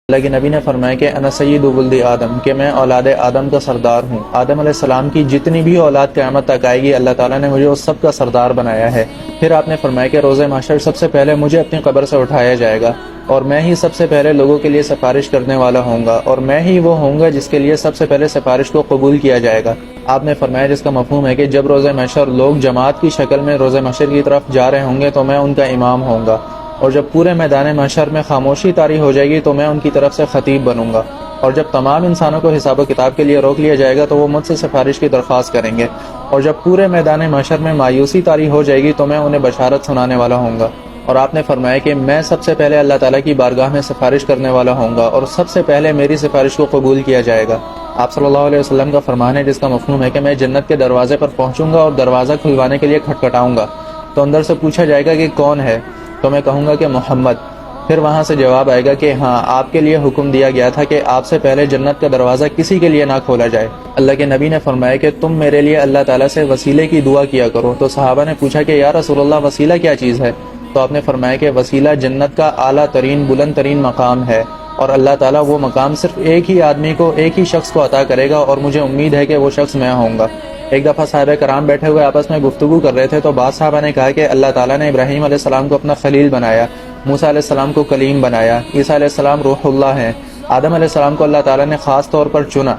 اللہ کے نبی نے فرمایا کہ انا سید ولد آدم، کہ میں اولاد آدم کا سردار ہوں۔ آدم علیہ السلام کی جتنی بھی اولاد قیامت تک آئے گی، اللہ تعالیٰ نے مجھے اس سب کا سردار بنایا ہے۔ پھر آپ نے فرمایا کہ روز محشر سب سے پہلے مجھے اپنی قبر سے اٹھایا جائے گا، اور میں ہی سب سے پہلے لوگوں کے لیے سفارش کرنے والا ہوں گا، اور میں ہی وہ ہوں گا جس کے لیے سب سے پہلے سفارش کو قبول کیا جائے گا۔ آپ نے فرمایا جس کا مفہوم ہے کہ جب روز محشر لوگ جماعت کی شکل میں روز محشر کی طرف جا رہے ہوں گے تو میں ان کا امام ہوں گا، اور جب پورے میدان محشر میں خاموشی طاری ہو جائے گی تو میں ان کی طرف سے خطیب بنوں گا، اور جب تمام انسانوں کو حساب و کتاب کے لیے روک لیا جائے گا تو وہ مجھ سے سفارش کی درخواست کریں گے، اور جب پورے میدان محشر میں مایوسی طاری ہو جائے گی تو میں انہیں بشارت سنانے والا ہوں گا۔ اور آپ نے فرمایا کہ میں سب سے پہلے اللہ تعالیٰ کی بارگاہ میں سفارش کرنے والا ہوں گا، اور سب سے پہلے میری سفارش کو قبول کیا جائے گا۔ آپ صلی اللہ علیہ وسلم کا فرمان ہے جس کا مفہوم ہے کہ میں جنت کے دروازے پر پہنچوں گا اور دروازہ کھلوانے کے لیے کھٹکھٹاؤں گا، تو اندر سے پوچھا جائے گا کہ کون ہے، تو میں کہوں گا کہ محمد۔ پھر وہاں سے جواب آئے گا کہ ہاں، آپ کے لیے حکم دیا گیا تھا کہ آپ سے پہلے جنت کا دروازہ کسی کے لیے نہ کھولا جائے۔ اللہ کے نبی نے فرمایا کہ تم میرے لیے اللہ تعالیٰ سے وسیلے کی دعا کیا کرو۔ تو صحابہ نے پوچھا کہ یا رسول اللہ، وسیلہ کیا چیز ہے؟ تو آپ نے فرمایا کہ وسیلہ جنت کا اعلیٰ ترین بلند ترین مقام ہے، اور اللہ تعالیٰ وہ مقام صرف ایک ہی آدمی کو، ایک ہی شخص کو عطا کرے گا، اور مجھے امید ہے کہ وہ شخص میں ہوں گا۔ ایک دفعہ صحابہ کرام بیٹھے ہوئے آپس میں گفتگو کر رہے تھے تو بعض صحابہ نے کہا کہ اللہ تعالیٰ نے ابراہیم علیہ السلام کو اپنا خلیل بنایا، موسیٰ علیہ السلام کو کلیم بنایا، عیسیٰ علیہ السلام روح اللہ ہیں، آدم علیہ السلام کو اللہ تعالیٰ نے خاص طور پر چنا۔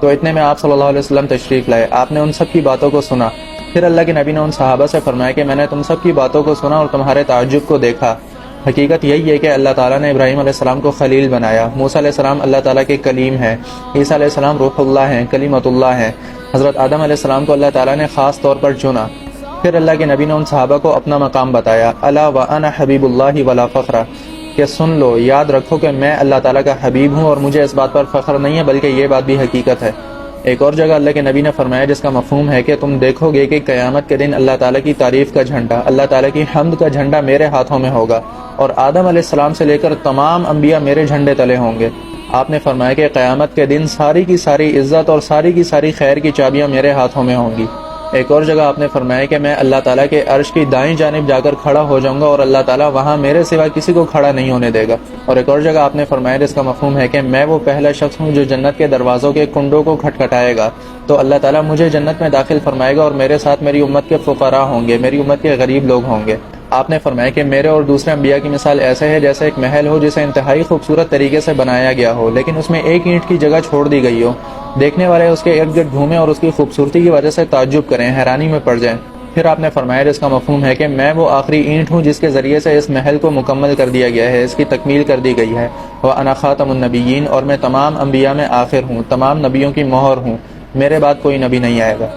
تو اتنے میں آپ صلی اللہ علیہ وسلم تشریف لائے، آپ نے ان سب کی باتوں کو سنا۔ پھر اللہ کے نبی نے ان صحابہ سے فرمایا کہ میں نے تم سب کی باتوں کو سنا اور تمہارے تعجب کو دیکھا۔ حقیقت یہی ہے کہ اللہ تعالیٰ نے ابراہیم علیہ السلام کو خلیل بنایا، موسیٰ علیہ السلام اللہ تعالیٰ کے کلیم ہیں، عیسیٰ علیہ السلام روح اللہ ہیں، کلیمت اللہ ہیں، حضرت آدم علیہ السلام کو اللہ تعالیٰ نے خاص طور پر چنا۔ پھر اللہ کے نبی نے ان صحابہ کو اپنا مقام بتایا، الا وانا حبیب اللہ ولا فخر، کہ سن لو، یاد رکھو کہ میں اللہ تعالیٰ کا حبیب ہوں اور مجھے اس بات پر فخر نہیں ہے بلکہ یہ بات بھی حقیقت ہے۔ ایک اور جگہ اللہ کے نبی نے فرمایا جس کا مفہوم ہے کہ تم دیکھو گے کہ قیامت کے دن اللہ تعالیٰ کی تعریف کا جھنڈا، اللہ تعالیٰ کی حمد کا جھنڈا میرے ہاتھوں میں ہوگا، اور آدم علیہ السلام سے لے کر تمام انبیاء میرے جھنڈے تلے ہوں گے۔ آپ نے فرمایا کہ قیامت کے دن ساری کی ساری عزت اور ساری کی ساری خیر کی چابیاں میرے ہاتھوں میں ہوں گی۔ ایک اور جگہ آپ نے فرمایا کہ میں اللہ تعالیٰ کے عرش کی دائیں جانب جا کر کھڑا ہو جاؤں گا اور اللہ تعالیٰ وہاں میرے سوا کسی کو کھڑا نہیں ہونے دے گا۔ اور ایک اور جگہ آپ نے فرمایا جس کا مفہوم ہے کہ میں وہ پہلا شخص ہوں جو جنت کے دروازوں کے کنڈوں کو کھٹکھٹائے گا، تو اللہ تعالیٰ مجھے جنت میں داخل فرمائے گا، اور میرے ساتھ میری امت کے فقراء ہوں گے، میری امت کے غریب لوگ ہوں گے۔ آپ نے فرمایا کہ میرے اور دوسرے انبیاء کی مثال ایسے ہے جیسے ایک محل ہو جسے انتہائی خوبصورت طریقے سے بنایا گیا ہو، لیکن اس میں ایک اینٹ کی جگہ چھوڑ دی گئی ہو، دیکھنے والے اس کے ارد گرد گھومیں اور اس کی خوبصورتی کی وجہ سے تعجب کریں، حیرانی میں پڑ جائیں۔ پھر آپ نے فرمایا جس کا مفہوم ہے کہ میں وہ آخری اینٹ ہوں جس کے ذریعے سے اس محل کو مکمل کر دیا گیا ہے، اس کی تکمیل کر دی گئی ہے۔ وَأَنَا خَاتَمُ النَّبِيِّينَ، اور میں تمام انبیاء میں آخر ہوں، تمام نبیوں کی مہر ہوں، میرے بعد کوئی نبی نہیں آئے گا۔